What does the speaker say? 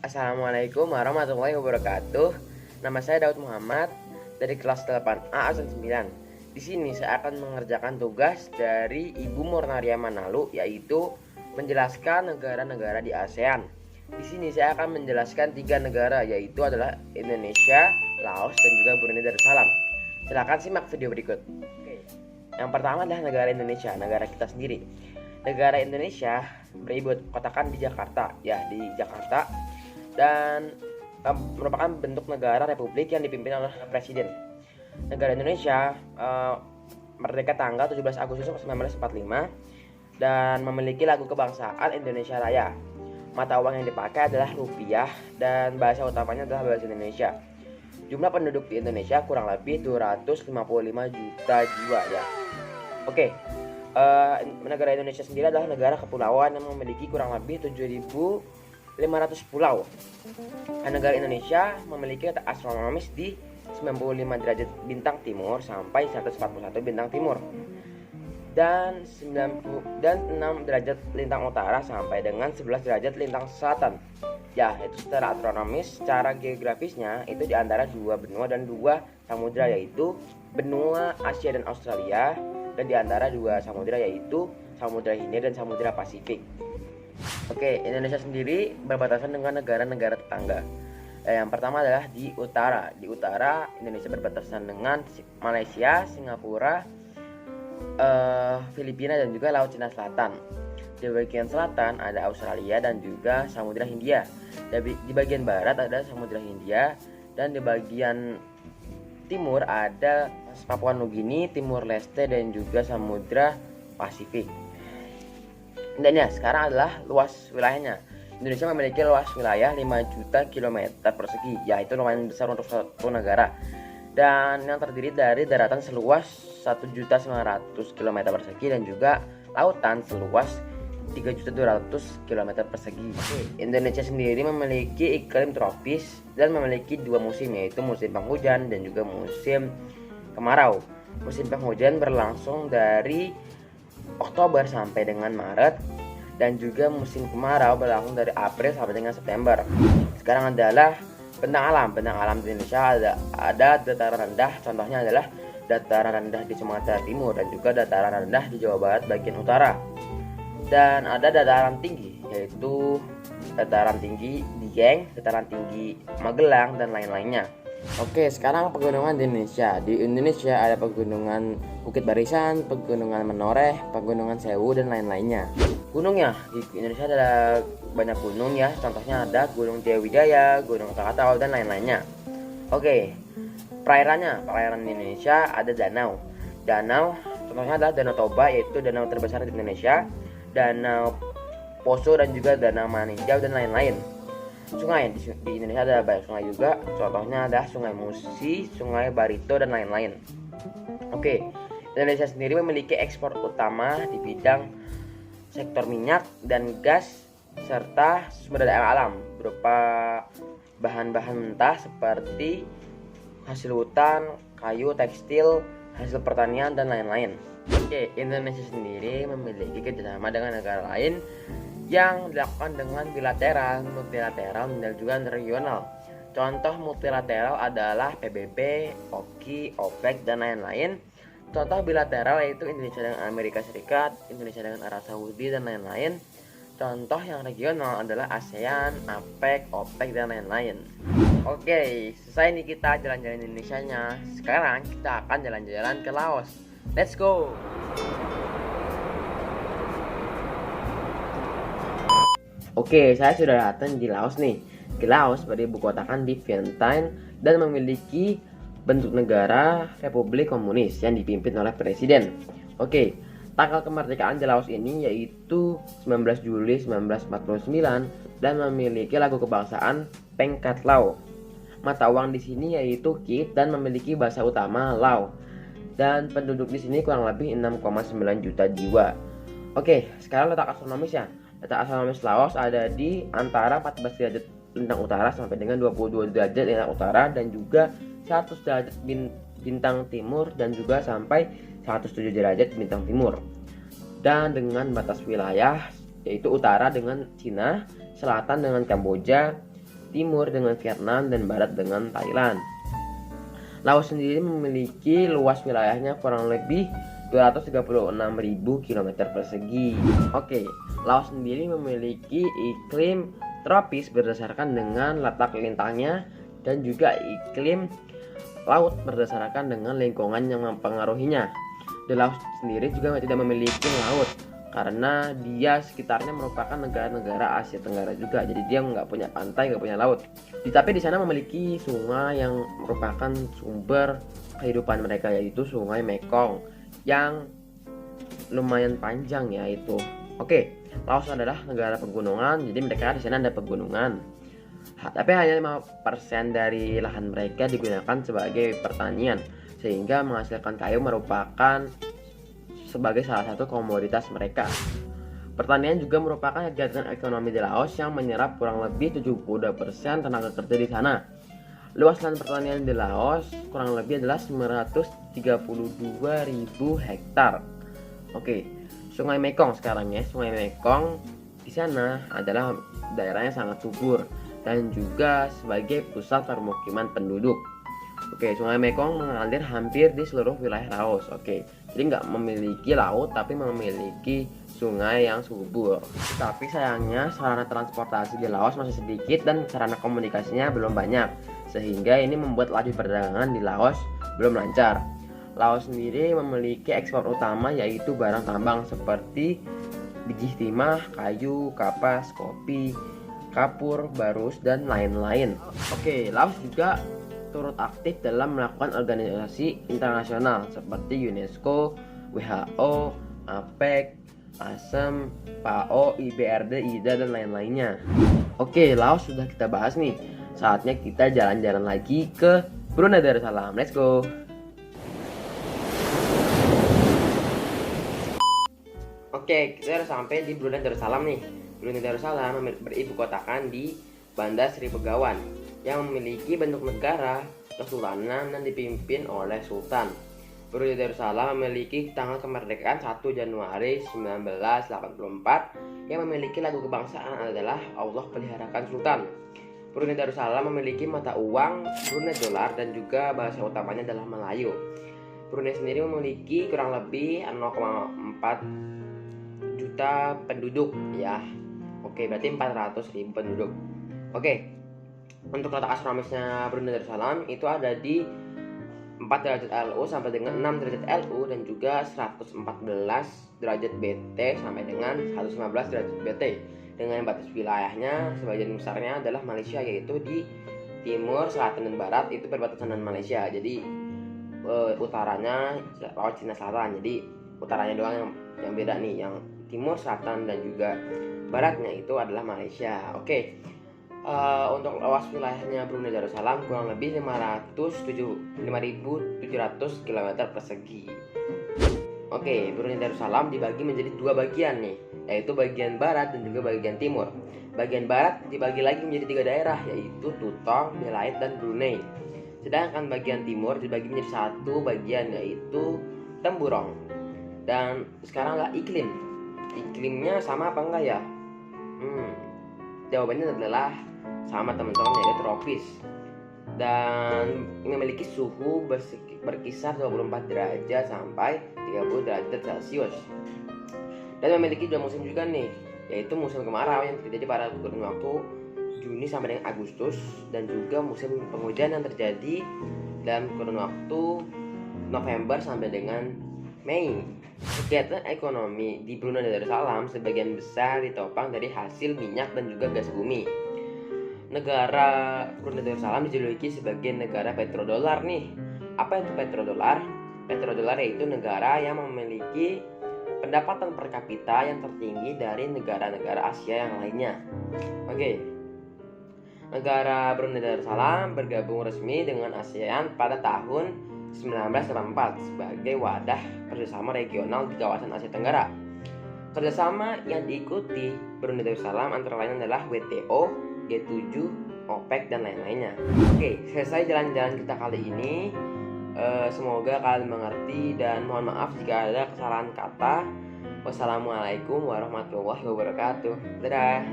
Assalamualaikum warahmatullahi wabarakatuh. Nama saya Daud Muhammad dari kelas 8A Absen 9. Di sini saya akan mengerjakan tugas dari Ibu Mornaria Manalu, yaitu menjelaskan negara-negara di ASEAN. Di sini saya akan menjelaskan 3 negara, yaitu adalah Indonesia, Laos, dan juga Brunei Darussalam. Silahkan simak video berikut. Yang pertama adalah negara Indonesia, negara kita sendiri. Negara Indonesia beribu kotakan di Jakarta, di Jakarta, dan merupakan bentuk negara republik yang dipimpin oleh presiden. Negara Indonesia merdeka tanggal 17 Agustus 1945 dan memiliki lagu kebangsaan Indonesia Raya. Mata uang yang dipakai adalah rupiah dan bahasa utamanya adalah bahasa Indonesia. Jumlah penduduk di Indonesia kurang lebih 255 juta jiwa ya. Negara Indonesia sendiri adalah negara kepulauan yang memiliki kurang lebih 7.500 pulau. Negara Indonesia memiliki letak astronomis di 95 derajat bintang timur sampai 141 bintang timur, dan 6 derajat lintang utara sampai dengan 11 derajat lintang selatan. Itu secara astronomis. Secara geografisnya itu di antara 2 benua dan 2 samudra, yaitu benua Asia dan Australia, dan di antara 2 samudra yaitu Samudra Hindia dan Samudra Pasifik. Indonesia sendiri berbatasan dengan negara-negara tetangga. Yang pertama adalah di utara. Di utara Indonesia berbatasan dengan Malaysia, Singapura, Filipina, dan juga Laut Cina Selatan. Di bagian selatan ada Australia dan juga Samudra Hindia. Di bagian barat ada Samudra Hindia, dan di bagian timur ada Papua Nugini, Timur Leste, dan juga Samudra Pasifik. Dan sekarang adalah luas wilayahnya. Indonesia memiliki luas wilayah 5 juta kilometer persegi, yaitu lumayan besar untuk satu negara. Dan yang terdiri dari daratan seluas 1.900 km persegi dan juga lautan seluas 3.200 km persegi. Indonesia sendiri memiliki iklim tropis dan memiliki 2 musim, yaitu musim penghujan dan juga musim kemarau. Musim penghujan berlangsung dari Oktober sampai dengan Maret, dan juga musim kemarau berlangsung dari April sampai dengan September. Sekarang adalah bentang alam. Bentang alam di Indonesia ada dataran rendah, contohnya adalah dataran rendah di Sumatera Timur dan juga dataran rendah di Jawa Barat bagian utara. Dan ada dataran tinggi, yaitu dataran tinggi Dieng, dataran tinggi Magelang, dan lain-lainnya. Sekarang pegunungan di Indonesia. Di Indonesia ada pegunungan Bukit Barisan, pegunungan Menoreh, pegunungan Sewu, dan lain-lainnya. Gunungnya di Indonesia ada banyak gunung ya. Contohnya ada Gunung Jayawidaya, Gunung Krakatau, dan lain-lainnya. Perairan di Indonesia ada danau. Danau contohnya adalah Danau Toba, yaitu danau terbesar di Indonesia, Danau Poso, dan juga Danau Maninjau, dan lain-lain. Sungai di Indonesia ada banyak sungai juga, contohnya ada Sungai Musi, Sungai Barito, dan lain-lain. Indonesia sendiri memiliki ekspor utama di bidang sektor minyak dan gas serta sumber daya alam berupa bahan-bahan mentah seperti hasil hutan, kayu, tekstil, hasil pertanian, dan lain-lain. Indonesia sendiri memiliki kerjasama dengan negara lain yang dilakukan dengan bilateral, multilateral, dan juga regional. Contoh multilateral adalah PBB, OKI, OPEC, dan lain-lain. Contoh bilateral yaitu Indonesia dengan Amerika Serikat, Indonesia dengan Arab Saudi, dan lain-lain. Contoh yang regional adalah ASEAN, APEC, OPEC, dan lain-lain. Selesai nih kita jalan-jalan Indonesianya. Sekarang kita akan jalan-jalan ke Laos. Let's go! Saya sudah datang di Laos nih. Di Laos beribu kotakan di Vientiane dan memiliki bentuk negara Republik Komunis yang dipimpin oleh presiden. Tanggal kemerdekaan di Laos ini yaitu 19 Juli 1949 dan memiliki lagu kebangsaan Peng Kat Lao. Mata uang di sini yaitu Kip dan memiliki bahasa utama Lao. Dan penduduk di sini kurang lebih 6,9 juta jiwa. Sekarang letak astronomis ya. Letak astronomis Laos ada di antara 14 derajat lintang utara sampai dengan 22 derajat lintang utara, dan juga 100 derajat bintang timur, dan juga sampai 107 derajat bintang timur. Dan dengan batas wilayah yaitu utara dengan Cina, selatan dengan Kamboja, timur dengan Vietnam dan barat dengan Thailand. Laos sendiri memiliki luas wilayahnya kurang lebih 236.000 km persegi. Oke, Laos sendiri memiliki iklim tropis berdasarkan dengan letak lintangnya dan juga iklim laut berdasarkan dengan lingkungan yang mempengaruhinya. Di Laos sendiri juga tidak memiliki laut karena dia sekitarnya merupakan negara-negara Asia Tenggara juga, jadi dia nggak punya pantai, nggak punya laut. Tapi di sana memiliki sungai yang merupakan sumber kehidupan mereka, yaitu Sungai Mekong yang lumayan panjang ya itu. Oke, Laos adalah negara pegunungan, jadi mereka di sana ada pegunungan. Tapi hanya 5% dari lahan mereka digunakan sebagai pertanian, sehingga menghasilkan kayu merupakan sebagai salah satu komoditas mereka. Pertanian juga merupakan kegiatan ekonomi di Laos yang menyerap kurang lebih 72% tenaga kerja di sana. Luas lahan pertanian di Laos kurang lebih adalah 932.000 hektar. Oke, Sungai Mekong sekarang ya. Sungai Mekong di sana adalah daerahnya sangat subur dan juga sebagai pusat permukiman penduduk. Oke, Sungai Mekong mengalir hampir di seluruh wilayah Laos. Oke, jadi nggak memiliki laut tapi memiliki sungai yang subur. Tapi sayangnya sarana transportasi di Laos masih sedikit dan sarana komunikasinya belum banyak, sehingga ini membuat laju perdagangan di Laos belum lancar. Laos sendiri memiliki ekspor utama yaitu barang tambang seperti biji timah, kayu, kapas, kopi, kapur, barus, dan lain-lain. Oke, Laos juga turut aktif dalam melakukan organisasi internasional seperti UNESCO, WHO, APEC, ASEM, PAO, IBRD, IDA, dan lain-lainnya. Oke, Laos sudah kita bahas nih. Saatnya kita jalan-jalan lagi ke Brunei Darussalam. Let's go. Oke, kita udah sampai di Brunei Darussalam nih. Brunei Darussalam beribu kotakan di Bandar Sri Begawan yang memiliki bentuk negara kesultanan dan dipimpin oleh sultan. Brunei Darussalam memiliki tanggal kemerdekaan 1 Januari 1984 yang memiliki lagu kebangsaan adalah Allah Peliharakan Sultan. Brunei Darussalam memiliki mata uang Brunei dolar dan juga bahasa utamanya adalah Melayu. Brunei sendiri memiliki kurang lebih 0,4 juta penduduk ya. Oke, berarti 400.000 penduduk. Oke. Untuk letak astronomisnya Brunei Darussalam itu ada di 4 derajat LU sampai dengan 6 derajat LU dan juga 114 derajat BT sampai dengan 115 derajat BT. Dengan batas wilayahnya sebagian besarnya adalah Malaysia, yaitu di timur, selatan, dan barat itu berbatasan dengan Malaysia. Jadi utaranya Laut Cina Selatan. Jadi utaranya doang yang beda nih, yang timur, selatan, dan juga baratnya itu adalah Malaysia. Oke. Untuk luas wilayahnya Brunei Darussalam kurang lebih 5.700 km persegi. Oke, Brunei Darussalam dibagi menjadi dua bagian nih, yaitu bagian barat dan juga bagian timur. Bagian barat dibagi lagi menjadi 3 daerah, yaitu Tutong, Belait, dan Brunei. Sedangkan bagian timur dibagi menjadi 1 bagian, yaitu Temburong. Dan sekarang lah iklimnya sama apa enggak ya? Jawabannya adalah sama teman-teman, yaitu tropis dan memiliki suhu berkisar 24 derajat sampai 30 derajat Celcius, dan memiliki 2 musim juga nih, yaitu musim kemarau yang terjadi pada kurun waktu Juni sampai dengan Agustus, dan juga musim penghujan yang terjadi dalam kurun waktu November sampai dengan Mei. Kegiatan ekonomi di Brunei Darussalam sebagian besar ditopang dari hasil minyak dan juga gas bumi. Negara Brunei Darussalam dijuluki sebagai negara petrodolar nih. Apa itu petrodolar? Petrodolar yaitu negara yang memiliki pendapatan per kapita yang tertinggi dari negara-negara Asia yang lainnya. Oke. Negara Brunei Darussalam bergabung resmi dengan ASEAN pada tahun 1984 sebagai wadah kerjasama regional di kawasan Asia Tenggara. Kerjasama yang diikuti Brunei Darussalam antara lain adalah WTO, G7, OPEC, dan lain-lainnya. Oke, selesai jalan-jalan kita kali ini. Semoga kalian mengerti dan mohon maaf jika ada kesalahan kata. Wassalamualaikum warahmatullahi wabarakatuh. Dadah.